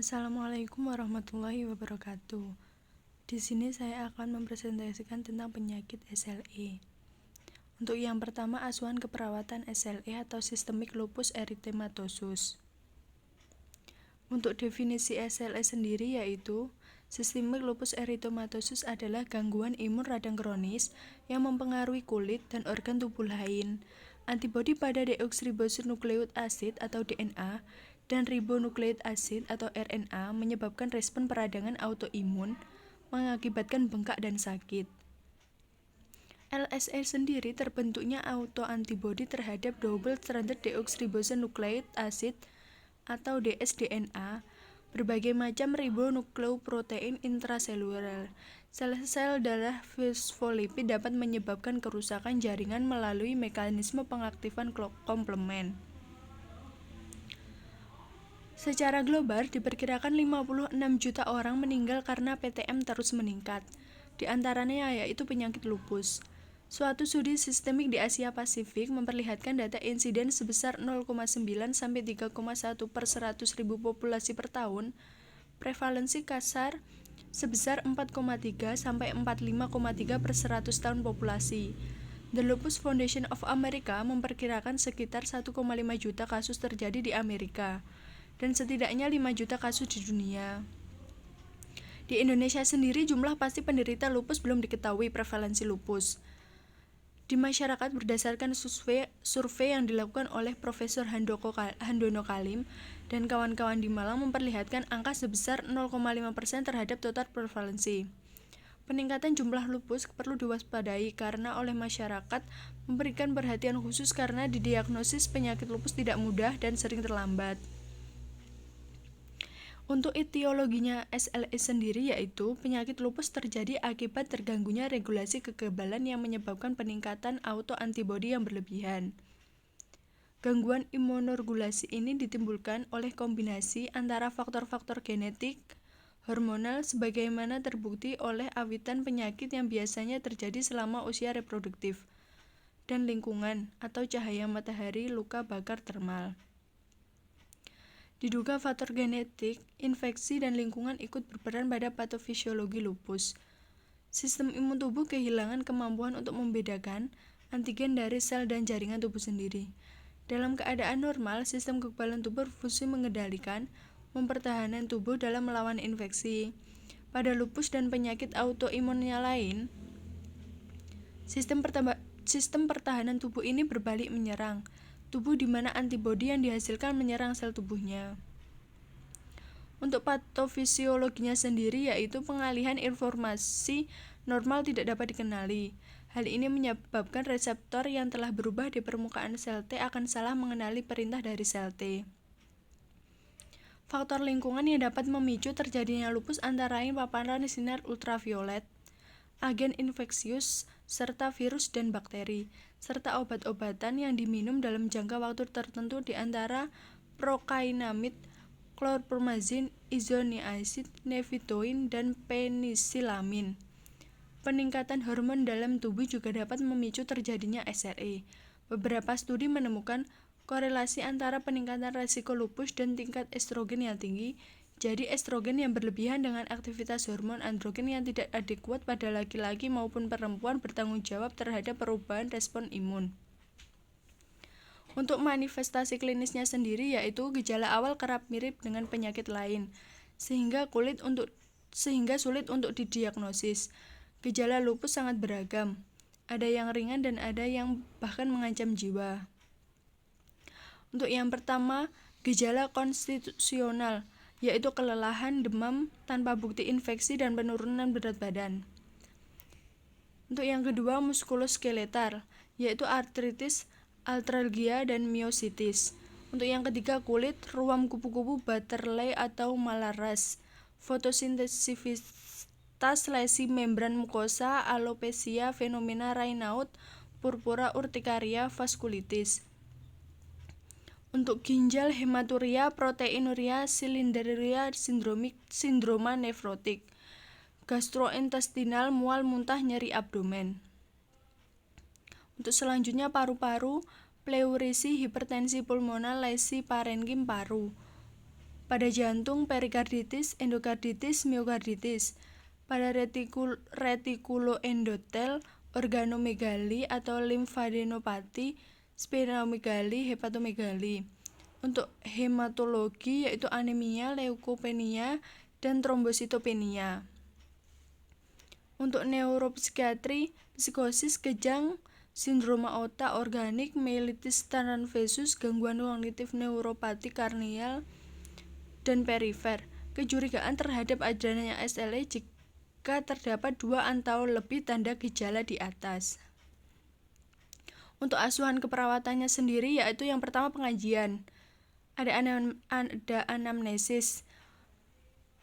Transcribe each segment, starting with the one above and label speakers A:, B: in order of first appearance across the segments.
A: Assalamualaikum warahmatullahi wabarakatuh. Di sini saya akan mempresentasikan tentang penyakit SLE. Untuk yang pertama, asuhan keperawatan SLE atau Systemic Lupus Erythematosus. Untuk definisi SLE sendiri yaitu Systemic Lupus Erythematosus adalah gangguan imun radang kronis yang mempengaruhi kulit dan organ tubuh lain. Antibodi pada deoksiribonukleik asid atau DNA dan ribonukleik asid atau RNA menyebabkan respon peradangan autoimun, mengakibatkan bengkak dan sakit. LSE sendiri terbentuknya autoantibodi terhadap double stranded deoksiribonukleik asid atau dsDNA, berbagai macam ribonukleoprotein intraseluler. Sel-sel darah fosfolipid dapat menyebabkan kerusakan jaringan melalui mekanisme pengaktifan komplement. Secara global, diperkirakan 56 juta orang meninggal karena PTM terus meningkat. Di antaranya yaitu penyakit lupus. Suatu studi sistemik di Asia Pasifik memperlihatkan data insiden sebesar 0,9 sampai 3,1 per 100.000 populasi per tahun, prevalensi kasar sebesar 4,3 sampai 45,3 per 100 tahun populasi. The Lupus Foundation of America memperkirakan sekitar 1,5 juta kasus terjadi di Amerika dan setidaknya 5 juta kasus di dunia. Di Indonesia sendiri jumlah pasti penderita lupus belum diketahui prevalensi lupus. Di masyarakat berdasarkan survei yang dilakukan oleh Profesor Handono Kalim dan kawan-kawan di Malang memperlihatkan angka sebesar 0,5% terhadap total prevalensi. Peningkatan jumlah lupus perlu diwaspadai karena oleh masyarakat memberikan perhatian khusus karena didiagnosis penyakit lupus tidak mudah dan sering terlambat. Untuk etiologinya SLE sendiri yaitu penyakit lupus terjadi akibat terganggunya regulasi kekebalan yang menyebabkan peningkatan autoantibodi yang berlebihan. Gangguan imunoregulasi ini ditimbulkan oleh kombinasi antara faktor-faktor genetik, hormonal sebagaimana terbukti oleh awitan penyakit yang biasanya terjadi selama usia reproduktif, dan lingkungan atau cahaya matahari, luka bakar termal. Diduga faktor genetik, infeksi, dan lingkungan ikut berperan pada patofisiologi lupus. Sistem imun tubuh kehilangan kemampuan untuk membedakan antigen dari sel dan jaringan tubuh sendiri. Dalam keadaan normal, sistem kekebalan tubuh berfungsi mengendalikan, mempertahankan tubuh dalam melawan infeksi. Pada lupus dan penyakit autoimunnya lain, sistem pertahanan tubuh ini berbalik menyerang tubuh di mana antibodi yang dihasilkan menyerang sel tubuhnya. Untuk patofisiologinya sendiri yaitu pengalihan informasi normal tidak dapat dikenali. Hal ini menyebabkan reseptor yang telah berubah di permukaan sel T akan salah mengenali perintah dari sel T. Faktor lingkungan yang dapat memicu terjadinya lupus antara lain paparan sinar ultraviolet, agen infeksius, serta virus dan bakteri, serta obat-obatan yang diminum dalam jangka waktu tertentu di antara prokainamid, chlorpromazine, isoniazid, nevidone, dan penisilamin. Peningkatan hormon dalam tubuh juga dapat memicu terjadinya SLE. Beberapa studi menemukan korelasi antara peningkatan risiko lupus dan tingkat estrogen yang tinggi. Jadi estrogen yang berlebihan dengan aktivitas hormon androgen yang tidak adekuat pada laki-laki maupun perempuan bertanggung jawab terhadap perubahan respon imun. Untuk manifestasi klinisnya sendiri yaitu gejala awal kerap mirip dengan penyakit lain, sehingga sulit untuk didiagnosis. Gejala lupus sangat beragam, ada yang ringan dan ada yang bahkan mengancam jiwa. Untuk yang pertama, gejala konstitusional, yaitu kelelahan, demam, tanpa bukti infeksi, dan penurunan berat badan. Untuk yang kedua, muskuloskeletal, yaitu artritis, artralgia, dan myositis. Untuk yang ketiga, kulit, ruam kupu-kupu, Bartley atau malaras, fotosintesivitas, lesi membran mukosa, alopecia, fenomena Raynaud, purpura urtikaria, vaskulitis. Untuk ginjal, hematuria, proteinuria, silinderia sindromik, sindroma nefrotik, gastrointestinal, mual, muntah, nyeri abdomen. Untuk selanjutnya paru-paru, pleurisi, hipertensi pulmonal, lesi parenkim paru, pada jantung perikarditis, endokarditis, miokarditis, pada retikuloendotel, organomegali atau limfadenopati, splenomegali, hepatomegali. Untuk hematologi yaitu anemia, leukopenia, dan trombositopenia. Untuk neuropsikiatri, psikosis, kejang, sindroma otak organik, mielitis transversus, gangguan kognitif neuropati karnial, dan perifer. Kecurigaan terhadap adanya SLE jika terdapat 2 atau lebih tanda gejala di atas. Untuk asuhan keperawatannya sendiri yaitu yang pertama pengajian. Ada anamnesis,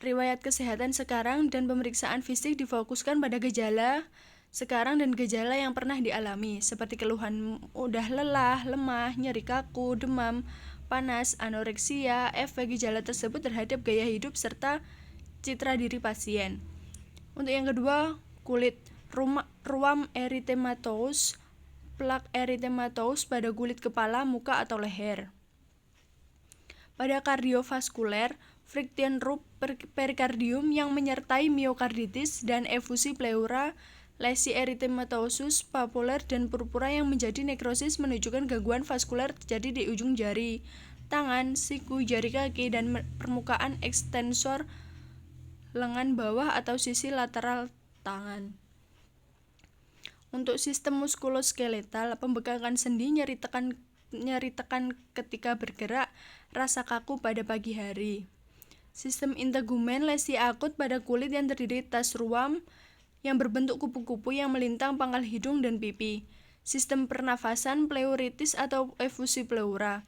A: riwayat kesehatan sekarang, dan pemeriksaan fisik difokuskan pada gejala sekarang dan gejala yang pernah dialami, seperti keluhan mudah lelah, lemah, nyeri kaku, demam, panas, anoreksia, efek gejala tersebut terhadap gaya hidup, serta citra diri pasien. Untuk yang kedua, kulit, ruam erythematous, plak erythematous pada kulit kepala, muka, atau leher. Pada kardiovaskuler, friction rub perikardium yang menyertai miokarditis dan efusi pleura, lesi erythematosus papuler dan purpura yang menjadi nekrosis menunjukkan gangguan vaskuler terjadi di ujung jari, tangan, siku, jari kaki, dan permukaan ekstensor lengan bawah atau sisi lateral tangan. Untuk sistem muskuloskeletal, pembengkakan sendi, nyeri tekan ketika bergerak, rasa kaku pada pagi hari. Sistem integumen, lesi akut pada kulit yang terdiri tas ruam yang berbentuk kupu-kupu yang melintang pangkal hidung dan pipi. Sistem pernafasan, pleuritis atau efusi pleura.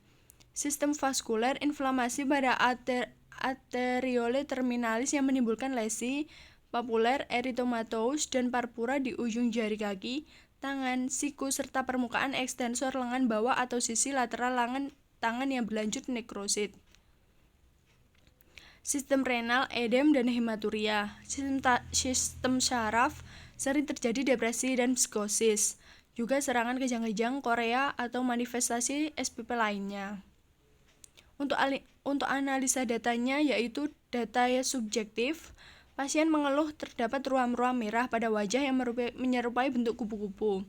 A: Sistem vaskuler, inflamasi pada arteriole terminalis yang menimbulkan lesi papuler, erythematous, dan purpura di ujung jari kaki, tangan, siku, serta permukaan ekstensor lengan bawah atau sisi lateral lengan tangan yang berlanjut nekrosit. Sistem renal, edem, dan hematuria. Sistem saraf, sering terjadi depresi dan psikosis. Juga serangan kejang-kejang Korea atau manifestasi SPP lainnya. Untuk analisa datanya yaitu data subjektif. Pasien mengeluh terdapat ruam-ruam merah pada wajah yang menyerupai bentuk kupu-kupu.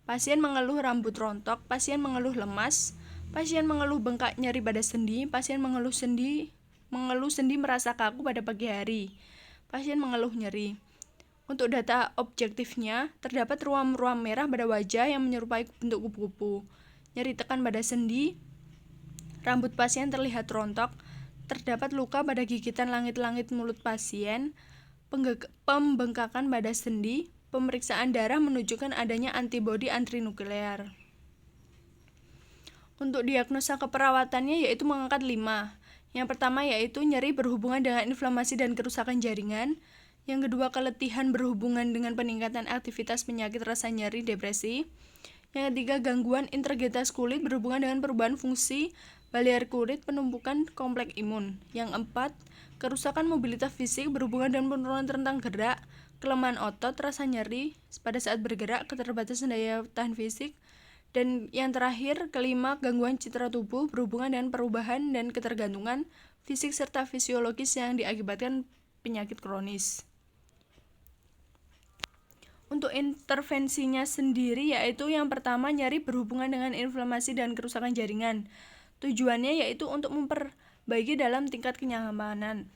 A: Pasien mengeluh rambut rontok, pasien mengeluh lemas, pasien mengeluh bengkak nyeri pada sendi, pasien mengeluh sendi merasa kaku pada pagi hari, pasien mengeluh nyeri. Untuk data objektifnya, terdapat ruam-ruam merah pada wajah yang menyerupai bentuk kupu-kupu, nyeri tekan pada sendi, rambut pasien terlihat rontok, terdapat luka pada gigitan langit-langit mulut pasien, pembengkakan pada sendi, pemeriksaan darah menunjukkan adanya antibodi antrinuklear. Untuk diagnosa keperawatannya yaitu mengangkat 5. Yang pertama yaitu nyeri berhubungan dengan inflamasi dan kerusakan jaringan. Yang kedua keletihan berhubungan dengan peningkatan aktivitas penyakit rasa nyeri depresi. Yang ketiga gangguan integritas kulit berhubungan dengan perubahan fungsi barrier kulit penumpukan kompleks imun. Yang keempat kerusakan mobilitas fisik berhubungan dengan penurunan rentang gerak, kelemahan otot, rasa nyeri pada saat bergerak, keterbatasan daya tahan fisik. Dan yang terakhir, kelima, gangguan citra tubuh berhubungan dengan perubahan dan ketergantungan fisik serta fisiologis yang diakibatkan penyakit kronis. Untuk intervensinya sendiri yaitu yang pertama nyeri berhubungan dengan inflamasi dan kerusakan jaringan. Tujuannya yaitu untuk memperbaiki dalam tingkat kenyamanan.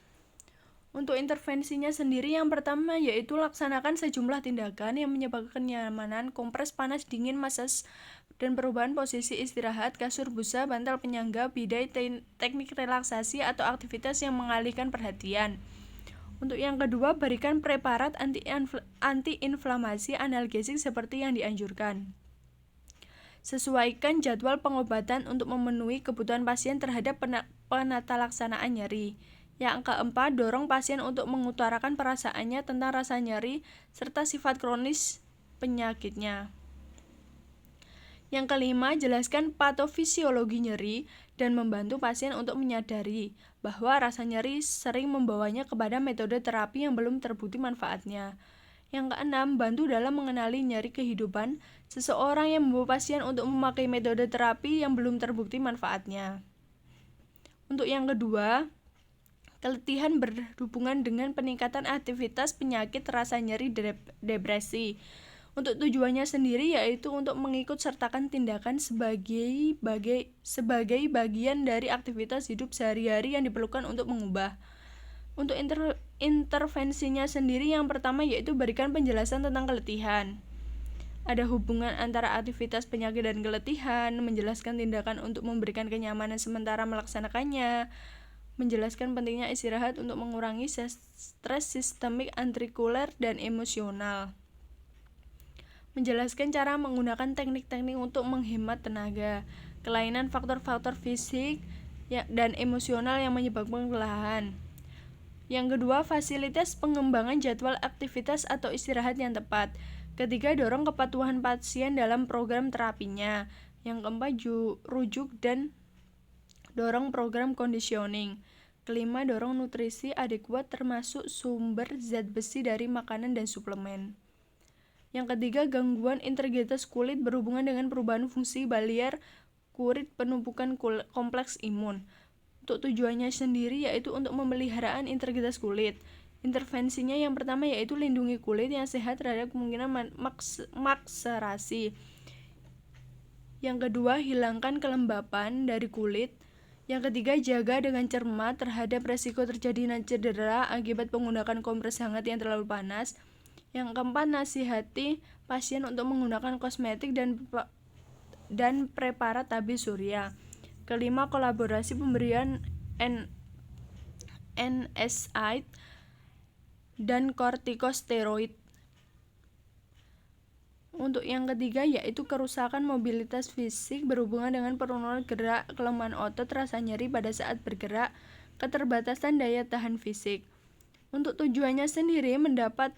A: Untuk intervensinya sendiri yang pertama yaitu laksanakan sejumlah tindakan yang menyebabkan kenyamanan, kompres panas dingin, masas dan perubahan posisi istirahat, kasur busa, bantal penyangga, bidai, teknik relaksasi atau aktivitas yang mengalihkan perhatian. Untuk yang kedua, berikan preparat antiinflamasi analgesik seperti yang dianjurkan. Sesuaikan jadwal pengobatan untuk memenuhi kebutuhan pasien terhadap penata laksanaan nyeri. Yang keempat, dorong pasien untuk mengutarakan perasaannya tentang rasa nyeri serta sifat kronis penyakitnya. Yang kelima, jelaskan patofisiologi nyeri dan membantu pasien untuk menyadari bahwa rasa nyeri sering membawanya kepada metode terapi yang belum terbukti manfaatnya. Yang keenam, bantu dalam mengenali nyeri kehidupan seseorang yang membawa pasien untuk memakai metode terapi yang belum terbukti manfaatnya. Untuk yang kedua, Keletihan berhubungan dengan peningkatan aktivitas, penyakit, rasa nyeri, depresi. Untuk tujuannya sendiri yaitu untuk mengikut sertakan tindakan sebagai bagian dari aktivitas hidup sehari-hari yang diperlukan untuk mengubah. Untuk intervensinya sendiri yang pertama yaitu berikan penjelasan tentang keletihan. Ada hubungan antara aktivitas, penyakit, dan keletihan, menjelaskan tindakan untuk memberikan kenyamanan sementara melaksanakannya, menjelaskan pentingnya istirahat untuk mengurangi stres sistemik, artikuler, dan emosional, menjelaskan cara menggunakan teknik-teknik untuk menghemat tenaga, kelainan faktor-faktor fisik dan emosional yang menyebabkan kelelahan. Yang kedua, fasilitas pengembangan jadwal aktivitas atau istirahat yang tepat. Ketiga, dorong kepatuhan pasien dalam program terapinya. Yang keempat, rujuk dan dorong program conditioning. Kelima, dorong nutrisi adekuat termasuk sumber zat besi dari makanan dan suplemen. Yang ketiga, gangguan integritas kulit berhubungan dengan perubahan fungsi barrier kulit, penumpukan kompleks imun. Untuk tujuannya sendiri yaitu untuk pemeliharaan integritas kulit. Intervensinya yang pertama yaitu lindungi kulit yang sehat terhadap kemungkinan makserasi. Yang kedua, hilangkan kelembapan dari kulit. Yang ketiga, jaga dengan cermat terhadap resiko terjadinya cedera akibat penggunaan kompres hangat yang terlalu panas. Yang keempat, nasihati pasien untuk menggunakan kosmetik dan preparat tabir surya. Kelima, kolaborasi pemberian NSAID dan kortikosteroid. Untuk yang ketiga yaitu kerusakan mobilitas fisik berhubungan dengan penurunan gerak, kelemahan otot, rasa nyeri pada saat bergerak, keterbatasan daya tahan fisik. Untuk tujuannya sendiri mendapat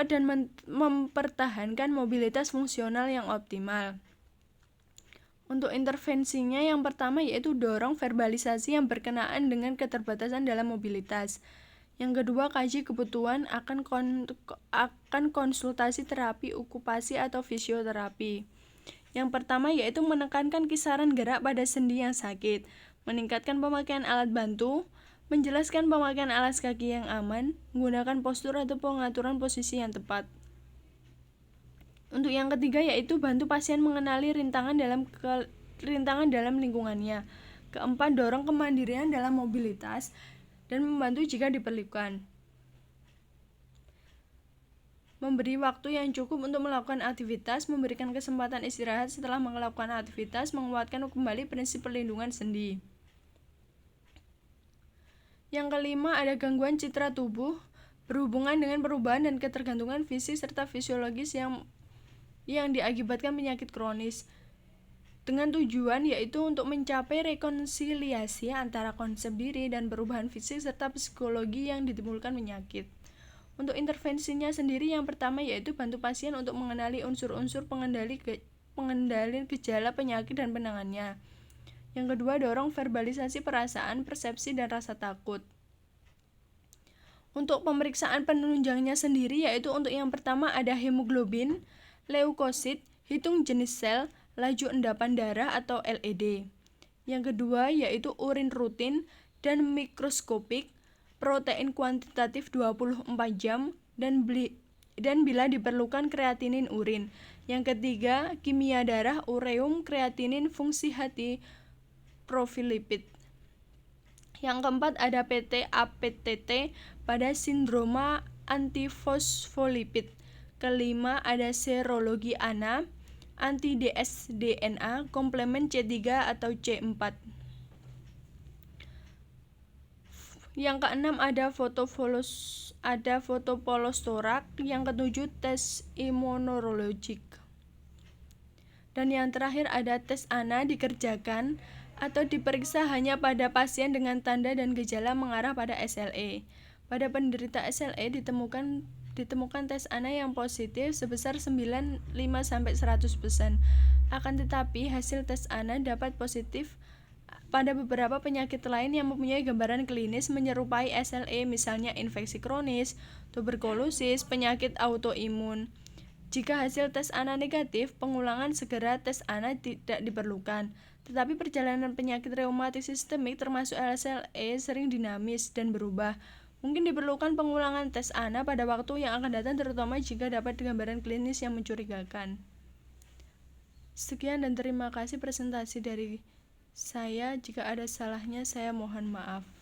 A: dan mempertahankan mobilitas fungsional yang optimal. Untuk intervensinya yang pertama yaitu dorong verbalisasi yang berkenaan dengan keterbatasan dalam mobilitas. Yang kedua, kaji kebutuhan akan konsultasi terapi okupasi atau fisioterapi. Yang pertama yaitu menekankan kisaran gerak pada sendi yang sakit, meningkatkan pemakaian alat bantu, menjelaskan pemakaian alas kaki yang aman, menggunakan postur atau pengaturan posisi yang tepat. Untuk yang ketiga yaitu bantu pasien mengenali rintangan dalam lingkungannya. Keempat, dorong kemandirian dalam mobilitas dan membantu jika diperlukan. Memberi waktu yang cukup untuk melakukan aktivitas, memberikan kesempatan istirahat setelah melakukan aktivitas, menguatkan kembali prinsip perlindungan sendi. Yang kelima, ada gangguan citra tubuh berhubungan dengan perubahan dan ketergantungan fisik serta fisiologis yang diakibatkan penyakit kronis. Dengan tujuan yaitu untuk mencapai rekonsiliasi antara konsep diri dan perubahan fisik serta psikologi yang ditimbulkan penyakit. Untuk intervensinya sendiri yang pertama yaitu bantu pasien untuk mengenali unsur-unsur pengendali gejala penyakit dan penanganannya. Yang kedua, dorong verbalisasi perasaan, persepsi, dan rasa takut. Untuk pemeriksaan penunjangnya sendiri yaitu untuk yang pertama ada hemoglobin, leukosit, hitung jenis sel, laju endapan darah atau LED. Yang kedua yaitu urin rutin dan mikroskopik, protein kuantitatif 24 jam dan bila diperlukan kreatinin urin. Yang ketiga, kimia darah, ureum, kreatinin, fungsi hati, profil lipid. Yang keempat ada PT-APTT pada sindroma antifosfolipid. Kelima ada serologi ANA, anti-dsDNA, komplemen C3 atau C4. Yang keenam ada fotopolostorak. Yang ketujuh tes imunologik. Dan yang terakhir ada tes ANA dikerjakan atau diperiksa hanya pada pasien dengan tanda dan gejala mengarah pada SLE. Pada penderita SLE ditemukan tes ANA yang positif sebesar 95-100%. Akan tetapi hasil tes ANA dapat positif pada beberapa penyakit lain yang mempunyai gambaran klinis menyerupai SLE, misalnya infeksi kronis, tuberkulosis, penyakit autoimun, Jika hasil tes ANA negatif, pengulangan segera tes ANA tidak diperlukan. Tetapi perjalanan penyakit reumatik sistemik termasuk LSLE sering dinamis dan berubah. Mungkin diperlukan pengulangan tes ANA pada waktu yang akan datang, terutama jika dapat gambaran klinis yang mencurigakan. Sekian dan terima kasih presentasi dari saya. Jika ada salahnya, saya mohon maaf.